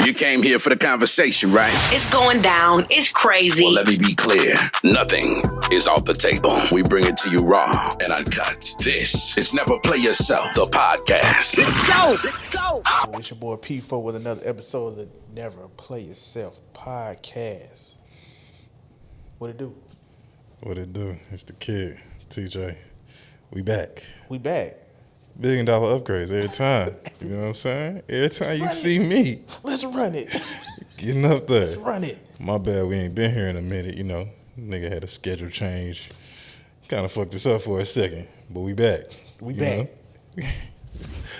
You came here for the conversation, right? It's going down. It's crazy. Well, let me be clear. Nothing is off the table. We bring it to you raw and uncut. This is Never Play Yourself, the podcast. Let's go. Let's go. It's your boy P4 with another episode of the Never Play Yourself podcast. What it do? What it do? It's the kid, TeeJay. We back. We back. $1 billion upgrades every time. You know what I'm saying? Every time you see me. Let's run it. Getting up there. Let's run it. My bad, we ain't been here in a minute, you know. Nigga had a schedule change. Kind of fucked us up for a second, but we back. We back.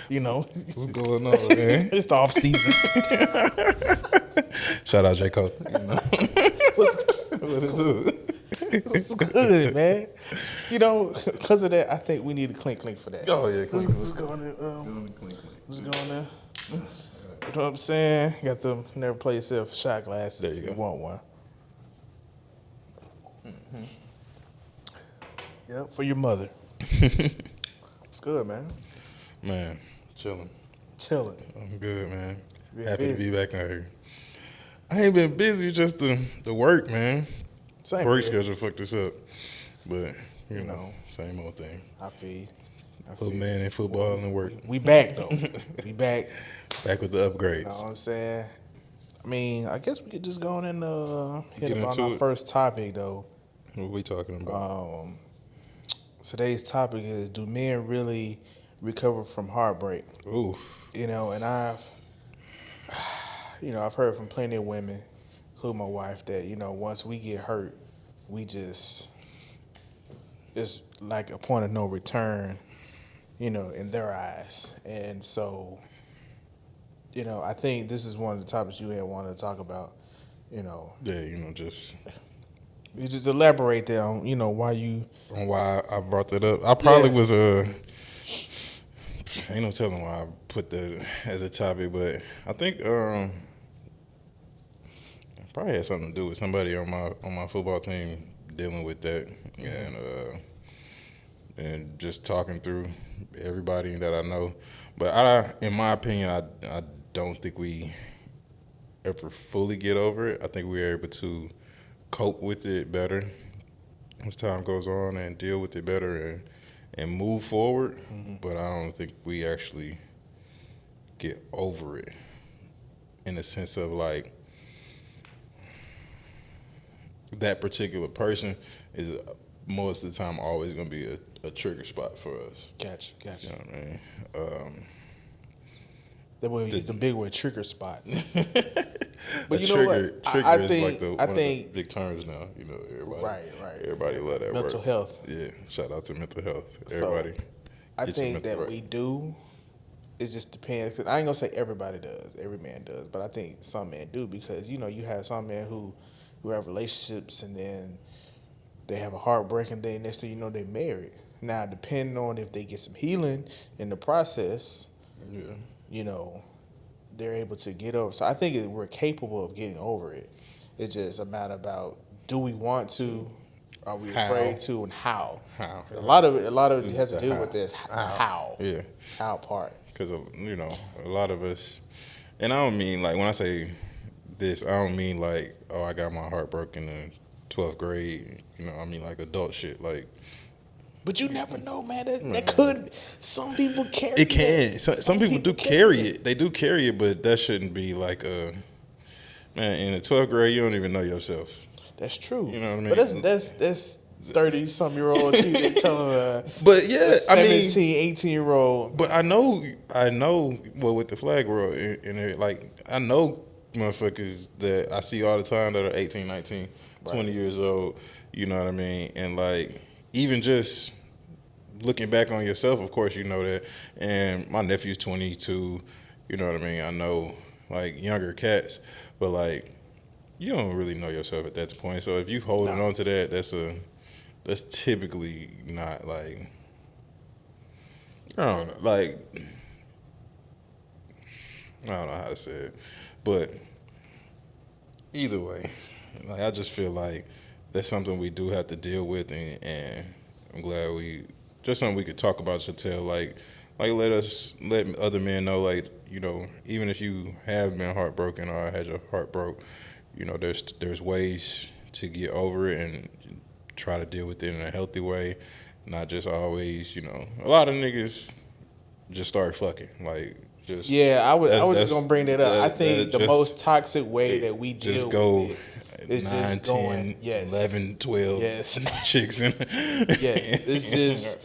You know. What's going on, man? It's the off season. Shout out J. Cole. You know? What it do? It's good, man. You know, because of that, I think we need a clink for that. Oh, yeah. Let's go on there. Let's go on there. You know what I'm saying? Got the Never Play Yourself shot glasses. There you go. Want one. Mm-hmm. Yep, for your mother. It's good, man. Man, chilling. I'm good, man. Happy to be back out here. I ain't been busy, just the work, man. Same work here. schedule fucked us up. But, you know, same old thing. I feel. Put man in football and work. We back, though. We back. Back with the upgrades. You know what I'm saying? I mean, I guess we could just go on and hit Get up on into our it. first topic, though. What we talking about? Today's topic is, do men really recover from heartbreak? Oof. You know, and I've heard from plenty of women, including my wife, that, you know, once we get hurt, it's like a point of no return, you know, in their eyes. And so, you know, I think this is one of the topics you had wanted to talk about, you know. Yeah, you know, just You just elaborate there on, you know, why you... on why I brought that up. I probably was ain't no telling why I put that as a topic, but I think it probably had something to do with somebody on my football team dealing with that, and just talking through everybody that I know. But in my opinion, I don't think we ever fully get over it. I think we're able to cope with it better as time goes on and deal with it better and move forward. Mm-hmm. But I don't think we actually get over it in the sense of like that particular person is most of the time always going to be a trigger spot for us. Gotcha. You know what I mean? That way we use the big word, trigger spot. But a you know trigger, what? Trigger I is think, like I one think, of the big terms now. You know, everybody. Right. Everybody love that mental word. health. Yeah, shout out to mental health. So, Everybody. I get your think mental that right. we do. It just depends. 'Cause I ain't gonna say everybody does. Every man does, but I think some men do, because, you know, you have some men who have relationships and then they have a heartbreak and then next thing you know they're married. Now, depending on if they get some healing in the process, you know, they're able to get over. So I think we're capable of getting over it. It's just a matter about, do we want to? Are we afraid to? And how? How? A lot of it has to The do how. with this how. Yeah. How part. Because, you know, a lot of us, and I don't mean, like, when I say this, I don't mean, like, oh, I got my heart broken in 12th grade. You know, I mean, like, adult shit. Like, But you never know, man. That could, some people carry it. it can. Some people do carry it. They do carry it, but that shouldn't be like man, in the 12th grade, you don't even know yourself. That's true. You know what I mean? But that's 30-some-year-old kids telling But yeah, a 17, 18-year-old. But I know, well, with the flag world, and like, I know motherfuckers that I see all the time that are 18, 19, 20 years old, you know what I mean? And like, even just looking back on yourself, of course, you know that. And my nephew's 22, you know what I mean? I know, like, younger cats, but like, you don't really know yourself at that point. So if you holding on to that, that's typically not like, I don't know, like, I don't know how to say it, but either way, like, I just feel like that's something we do have to deal with, and I'm glad just something we could talk about to tell, like, like let other men know, like, you know, even if you have been heartbroken or had your heart broke, you know, there's ways to get over it and try to deal with it in a healthy way, not just always, you know, a lot of niggas just start fucking, like, just Yeah, I was just gonna bring that up. I think the just, most toxic way that we deal just go with it is 9, just 10, going, yes, 11, 12 yes, chicks in. yes. It's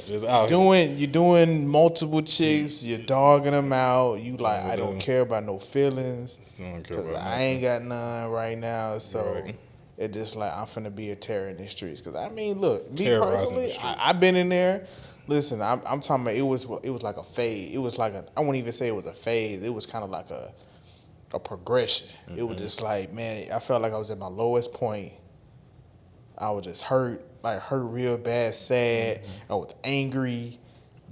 just out you're doing multiple chicks. You're dogging them out. You like, I don't care about no feelings. I don't care 'Cause about I nothing. ain't got none right now. So Right. it just like I'm finna be a terror in the streets. Cause I mean, look, me Terrorizing personally, the streets. I've been in there. Listen, I'm talking about it was like a phase. It was like I wouldn't even say it was a phase. It was kind of like a progression. It was just like, man, I felt like I was at my lowest point. I was just hurt real bad, sad. I was angry.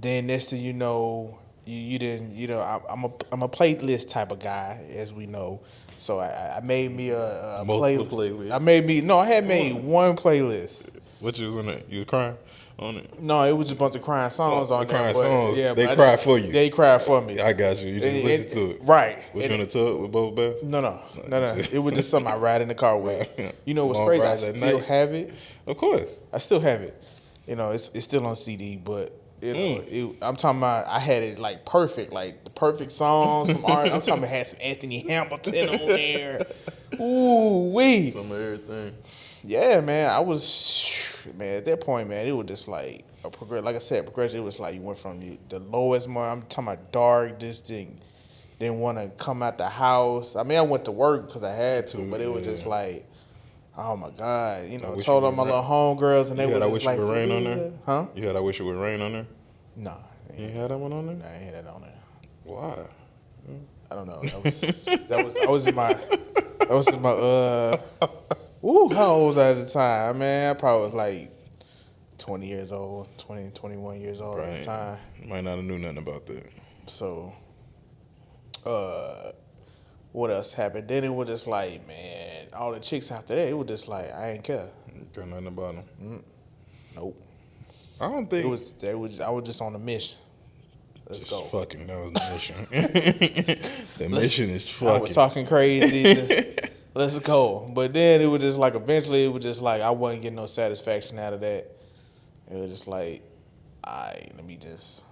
Then next thing you know, you didn't, you know, I'm a playlist type of guy, as we know. So I made me a Multiple playlist. I had made one playlist. What you was on it? You was crying on it? No, it was just a bunch of crying songs on The there. crying but, songs, yeah, they but cried for you. They cried for me. I got you. You just listened to it. Right. Was you in the tub with both bells? No. It was just something I ride in the car with. You know what's Long crazy? I rides at still night. have it. Of course. I still have it. You know, it's still on CD, but you know, I'm talking about I had it like perfect, like the perfect songs from R. I'm talking about had some Anthony Hamilton on there. Ooh wee. Some of everything. Yeah, man. I was, man, at that point, man, it was just like a progression. Like I said, progression. It was like you went from the lowest one. I'm talking about dark, this thing. Didn't want to come out the house. I mean, I went to work because I had to, but it was just like, oh my God. You know, wish told it all my would little homegirls, and they You was had I just Wish like, It Would for Rain on real? there? Huh? You had I Wish It Would Rain on there? Nah. You ain't had that one on there? Nah, I ain't had that on there. Why? I don't know. I was in my how old was I at the time? Man, I probably was like 20 years old, 20, 21 years old at the time. Might not have knew nothing about that. So, what else happened? Then it was just like, man, all the chicks after that, it was just like, I ain't care. Care nothing about them. Nope. I don't think I was just on a mission. Let's go. Fucking, that was the mission. The mission is I fucking. was talking crazy. Let's go. But then it was just like, eventually, it was just like, I wasn't getting no satisfaction out of that. It was just like, let me just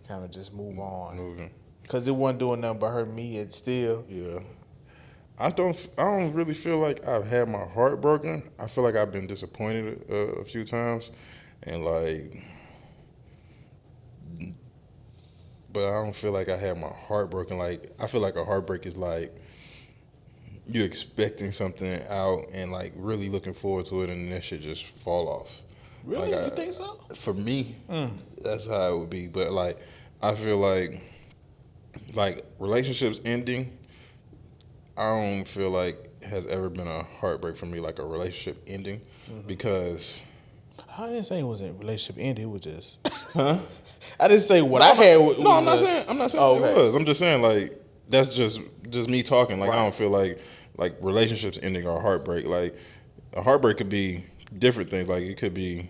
kind of just move on. Moving. Because it wasn't doing nothing but hurt me. It's still. Yeah. I don't really feel like I've had my heart broken. I feel like I've been disappointed a few times, and like, but I don't feel like I had my heart broken. Like, I feel like a heartbreak is like you expecting something out and like really looking forward to it, and that shit just fall off. Really? Like, You think so? For me, that's how it would be. But like, I feel like relationships ending, I don't feel like has ever been a heartbreak for me, like a relationship ending, because I didn't say it was a relationship ending. It was just. Huh? I didn't say what I had. No, I'm not saying. I'm not saying okay. it was. I'm just saying like that's just me talking. Like, I don't feel like relationships ending are heartbreak. Like, a heartbreak could be different things. Like, it could be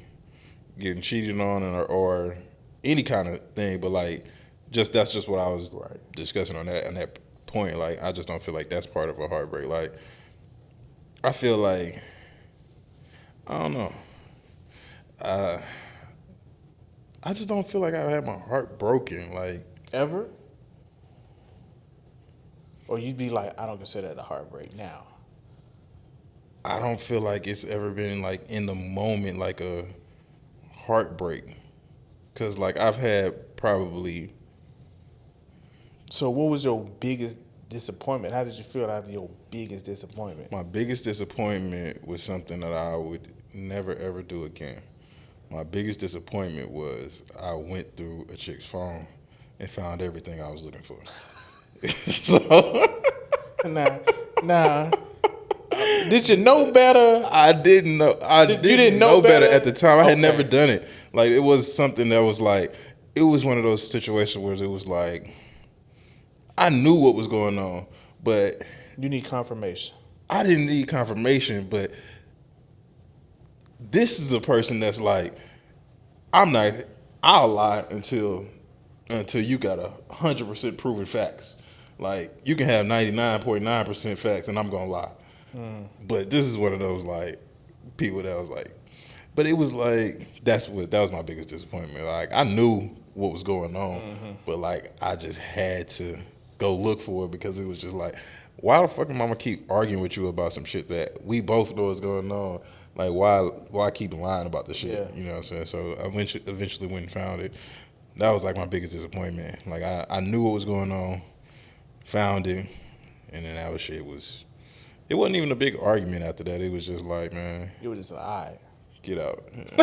getting cheated on or any kind of thing. But like, that's just what I was discussing on that point. Like, I just don't feel like that's part of a heartbreak. Like, I feel like, I don't know. I just don't feel like I've had my heart broken. Like, Ever? Or you'd be like, I don't consider it a heartbreak now. I don't feel like it's ever been like in the moment like a heartbreak. Cause like I've had probably. So what was your biggest disappointment? How did you feel after your biggest disappointment? My biggest disappointment was something that I would never ever do again. My biggest disappointment was I went through a chick's phone and found everything I was looking for. So Nah. Did you know better? I didn't know. You didn't know better at the time. I had never done it. Like, it was something that was like, it was one of those situations where it was like, I knew what was going on, but You need confirmation. I didn't need confirmation. But this is a person that's like, I'll lie until until you got 100% proven facts. Like, you can have 99.9% facts, and I'm gonna lie. But this is one of those like people that was like, but it was like that was my biggest disappointment. Like, I knew what was going on, but like I just had to go look for it because it was just like, why the fuck am I gonna keep arguing with you about some shit that we both know is going on? Like, why keep lying about the shit? Yeah. You know what I'm saying? So I eventually went and found it. That was like my biggest disappointment. Like, I knew what was going on, found it, and then that was shit was. It wasn't even a big argument after that. It was just like, man, You were just like, all right. get out. It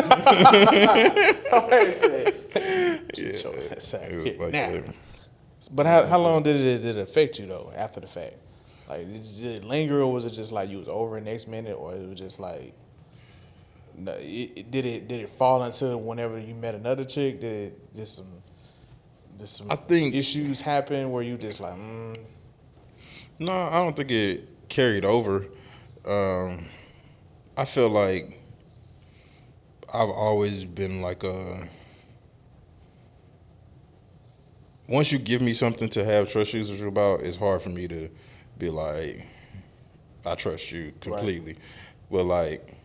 was like that. But how long did it affect you though after the fact? Like, did it linger, or was it just like you was over the next minute, or it was just like, no, did it fall into whenever you met another chick? Did it just some I think issues happen where you just like, No, I don't think it carried over. I feel like I've always been like once you give me something to have trust issues about, it's hard for me to be like, I trust you completely. Right. But like,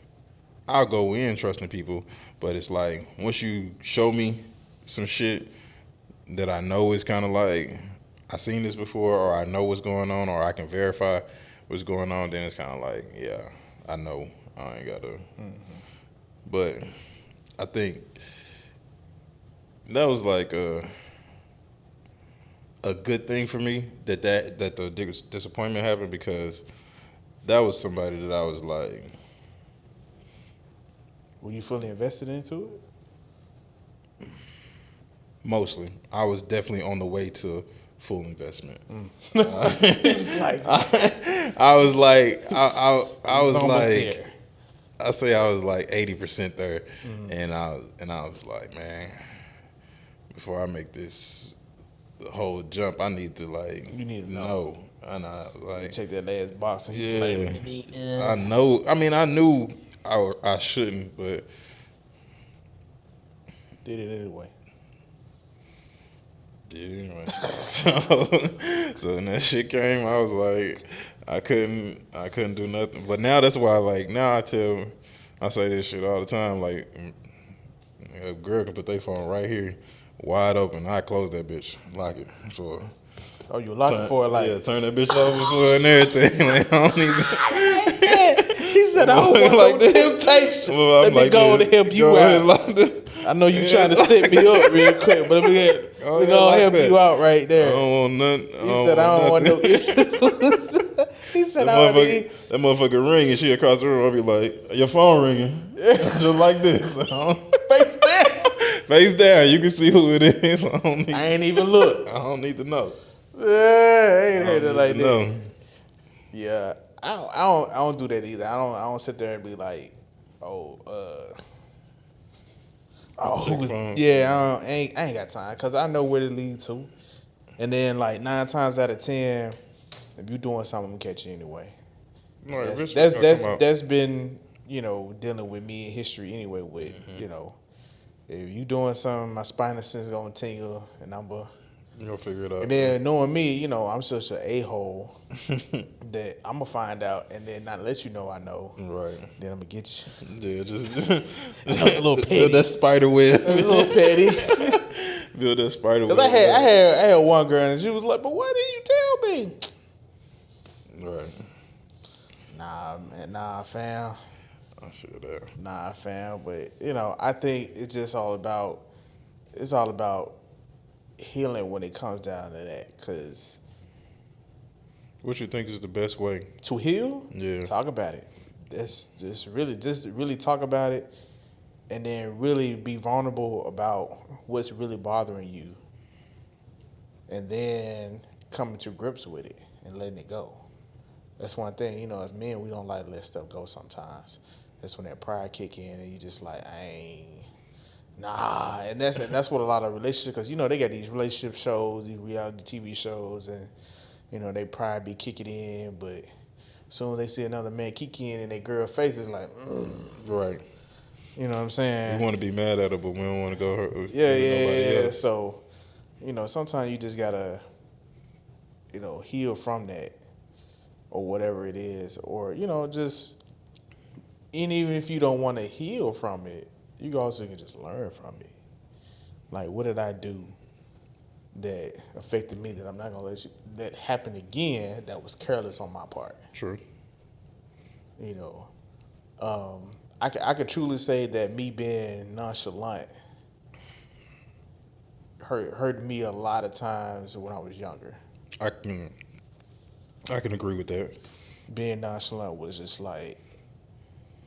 I'll go in trusting people, but it's like, once you show me some shit that I know is kind of like, I seen this before, or I know what's going on, or I can verify what's going on, then it's kind of like, yeah, I know. I ain't got to. But I think that was like a good thing for me that the disappointment happened, because that was somebody that I was like. Were you fully invested into it? Mostly. I was definitely on the way to full investment. It was like, I was like, I was like, there. I say I was like 80% there, and I was like, man, before I make this whole jump, I need to like, you need to know. And I like check that last box. And yeah, I know. I mean, I knew I shouldn't, but did it anyway. Anyway. So when that shit came, I was like, I couldn't do nothing. But now that's why, like, now I say this shit all the time. Like, a girl can put their phone right here, wide open. I close that bitch, lock it for. Oh, you lock it for it, like, yeah, turn that bitch over for and everything. Like, I don't even. He said, I don't want like no temptation. Well, let me go to help you out. Like I know you trying to set me up real quick, but we gonna help you out right there. I don't want nothing. He said, I don't want no. He said, that motherfucker ring and she across the room. I'll be like, your phone ringing, just like this. Face down. Face down. You can see who it is. I ain't even look. I don't need to know. Yeah, I ain't heard it like that. No. Yeah, I don't do that either. I don't sit there and be like, yeah, I ain't got time, because I know where to lead to. And then, like, 9 times out of 10, if you doing something, I'm gonna catch you anyway. Right, that's been, dealing with me in history anyway. With if you doing something, my spinal sense gonna tingle, and you gonna figure it out. And then knowing me, I'm such an a-hole that I'm gonna find out and then not let you know I know. Right. Then I'm gonna get you. Yeah, just a little petty. Build that spider web. A little petty. Build that spider web. Because I had one girl and she was like, "But why didn't you tell me?" Right. Nah, man. Nah, fam. I should have. Nah, fam. But I think it's just all about healing when it comes down to that. Because what you think is the best way to heal? Yeah. Talk about it. Just really talk about it, and then really be vulnerable about what's really bothering you, and then coming to grips with it and letting it go. That's one thing, as men, we don't like to let stuff go sometimes. That's when that pride kick in and you just like, nah. And that's what a lot of relationships, because, they got these relationship shows, these reality TV shows, and, they pride be kicking in, but soon they see another man kick in and their girl face is like, Right. You know what I'm saying? We want to be mad at her, but we don't want to go hurt. Yeah. So, sometimes you just gotta, heal from that or whatever it is, or just, and even if you don't want to heal from it, you also can just learn from it. Like, what did I do that affected me that I'm not gonna that happen again? That was careless on my part. True. I could truly say that me being nonchalant hurt me a lot of times when I was younger. I can agree with that. Being nonchalant was just like,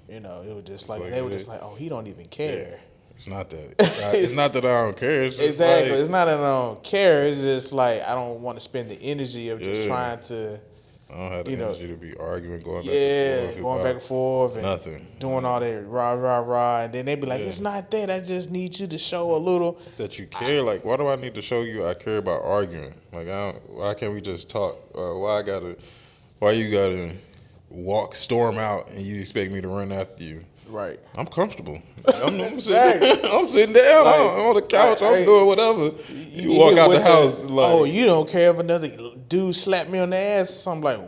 it was just like, Like they were just like, oh, he don't even care. Yeah. It's not that. It's not that I don't care. It's just Exactly. like, It's not that I don't care. It's just like I don't want to spend the energy of just trying to. I don't have the energy to be arguing, going back and forth, and nothing, doing all that rah, and then they be like, "It's not that. I just need you to show a little that you care." Like, why do I need to show you I care about arguing? Like, why can't we just talk? Why you gotta storm out, and you expect me to run after you? Right. I'm comfortable. I'm sitting down on the couch. I'm doing whatever. You walk out the house like, oh, you don't care if another dude slap me on the ass or something. Like,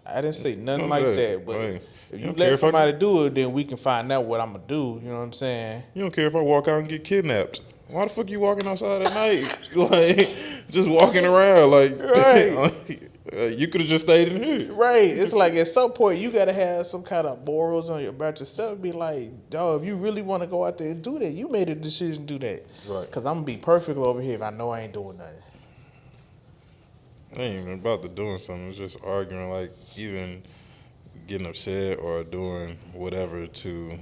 I didn't say nothing like that. But if you let somebody do it, then we can find out what I'm gonna do. You know what I'm saying? You don't care if I walk out and get kidnapped. Why the fuck you walking outside at night? Like, just walking around like, right. You could have just stayed in here. Right. It's like at some point you gotta have some kind of morals about yourself. Be like, dog, if you really want to go out there and do that, you made a decision to do that. Right. Because I'm gonna be perfect over here if I know I ain't doing nothing. I ain't even about to doing something. It's just arguing, like even getting upset or doing whatever to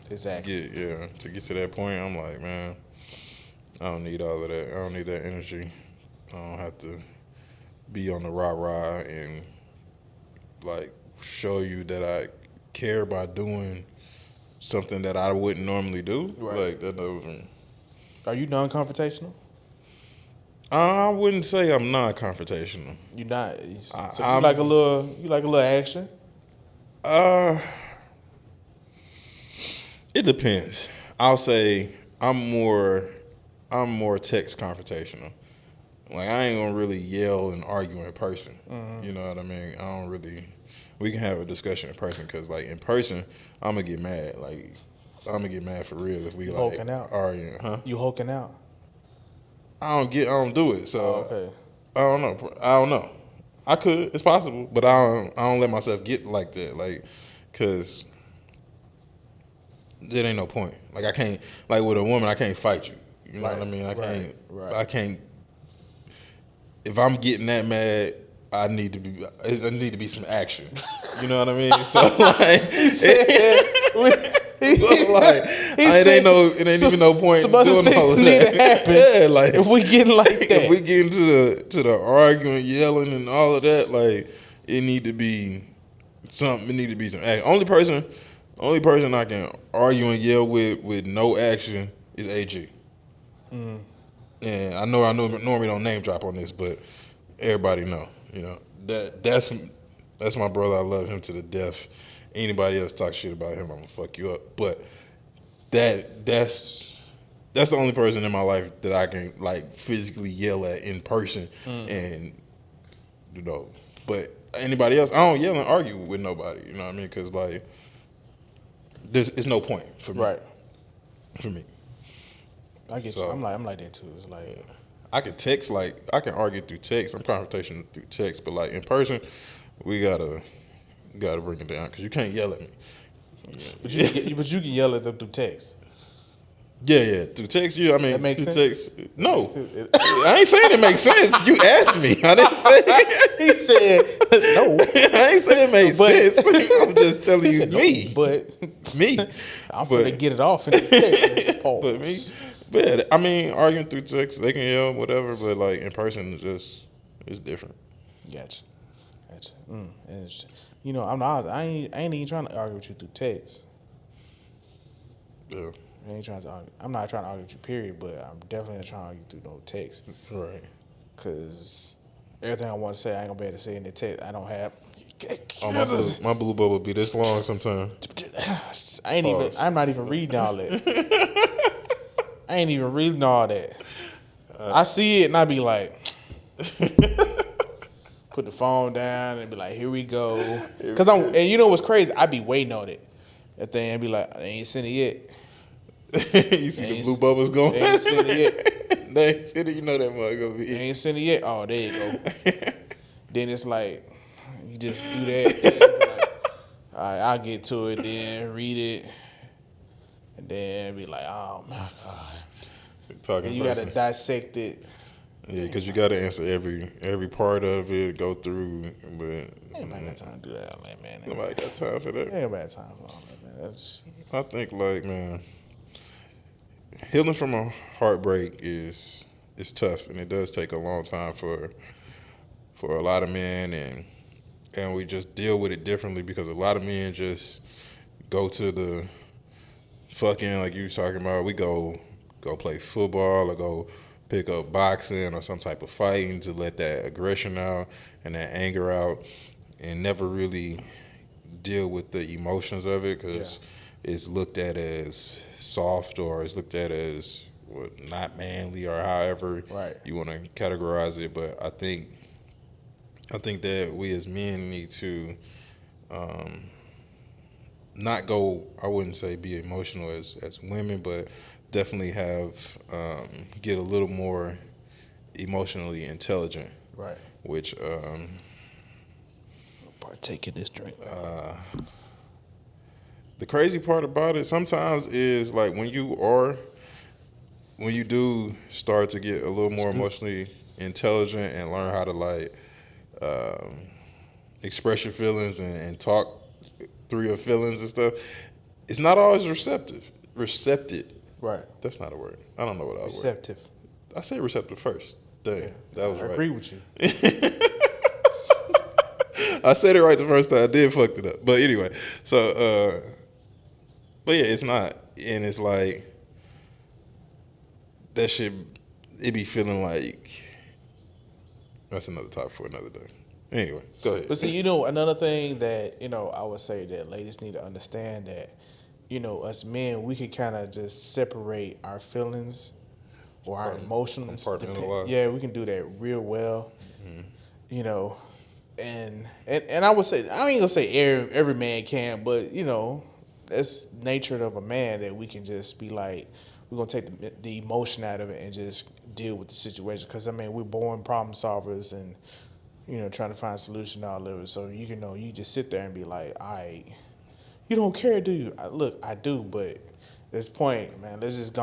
exactly get to that point. I'm like, man, I don't need all of that. I don't need that energy. I don't have to be on the rah-rah and like show you that I care by doing something that I wouldn't normally do. Right. Like that doesn't. Are you non-confrontational? I wouldn't say I'm non-confrontational. You're not. So you like a little action? It depends. I'll say I'm more text confrontational. Like, I ain't gonna really yell and argue in person. Mm-hmm. You know what I mean? I don't really. We can have a discussion in person because, like, in person, I'm gonna get mad. Like, I'm gonna get mad for real if we you like hulking out. Arguing, huh? You hulking out. I don't do it. So okay. I don't know. I could. It's possible, but I don't let myself get like that. Like, cause there ain't no point. Like, I can't. Like with a woman, I can't fight you. You know what I mean? I can't. Right. I can't. If I'm getting that mad, I need to be some action. You know what I mean? So like, it ain't even no point some other doing all of things need to happen. Yeah, like if we getting like that, if we get into the arguing, yelling, and all of that, like it need to be something. It need to be some action. Only person I can argue and yell with no action is AG. Mm. And I know normally don't name drop on this, but everybody know. You know that's my brother. I love him to the death. Anybody else talk shit about him, I'm gonna fuck you up. But that's the only person in my life that I can like physically yell at in person, and But anybody else, I don't yell and argue with nobody. You know what I mean? Because like, it's no point for me. Right. For me. I get you. I'm like that too. It's like I can text, like I can argue through text. I'm confrontational through text, but like in person, we gotta bring it down because you can't yell at me. But you can yell at them through text. Yeah, through text. I mean, that makes through sense? Text. No, I ain't saying it makes sense. You asked me. I didn't say it. He said no. I ain't saying it makes sense. I'm just telling you me. But me. I'm finna get it off in the text. But me. But yeah, I mean, arguing through text, they can yell whatever, but like in person, it's different. Gotcha. I ain't even trying to argue with you through text. Yeah. I ain't trying to argue. I'm not trying to argue with you, period. But I'm definitely not trying to argue through no text. Right. Cause everything I want to say, I ain't gonna be able to say in the text. I don't have. Oh, my blue bubble be this long sometimes. I'm not even reading all that. I ain't even reading all that. I see it and I be like, put the phone down and be like, here we go. And you know what's crazy? I be waiting on it. That thing and be like, they ain't sent it yet. You see the blue bubbles going? They ain't sent it yet. They ain't sent it. You know that mug gonna be. They ain't sent it yet. Oh, there you go. Then it's like, you just do that. Then you be like, all right, I'll get to it then, read it. And then be like, oh my God. And you got to dissect it. Yeah, because you got to answer every part of it, go through. But Ain't got time to do that, man. Nobody got time for that. Ain't got time for all that, man. I think, like, man, healing from a heartbreak is tough, and it does take a long time for a lot of men, and we just deal with it differently because a lot of men just go to the fucking, like you was talking about, we go play football or go pick up boxing or some type of fighting to let that aggression out and that anger out, and never really deal with the emotions of it because it's looked at as soft or it's looked at as not manly or however you want to categorize it. But I think that we as men need to not go, I wouldn't say be emotional as women, but definitely have get a little more emotionally intelligent. Right. Which partake in this drink. The crazy part about it sometimes is like when you do start to get a little more emotionally intelligent and learn how to like express your feelings and talk through your feelings and stuff, it's not always receptive. Right. That's not a word. I don't know what I was. Receptive. I said receptive first. Dang, that was right. I agree with you. I said it right the first time. I did fucked it up. But anyway, so, but yeah, it's not. And it's like, that shit, it be feeling like, that's another topic for another day. Anyway, go ahead. But see, another thing that, I would say that ladies need to understand that, us men, we can kind of just separate our feelings or our emotions. Yeah, we can do that real well. Mm-hmm. And I would say, I ain't gonna say every man can, but that's nature of a man that we can just be like, we're gonna take the emotion out of it and just deal with the situation. Because we're born problem solvers and trying to find a solution to all of it. So you just sit there and be like, all right, you don't care, do you? Look, I do, but at this point, man, let's just go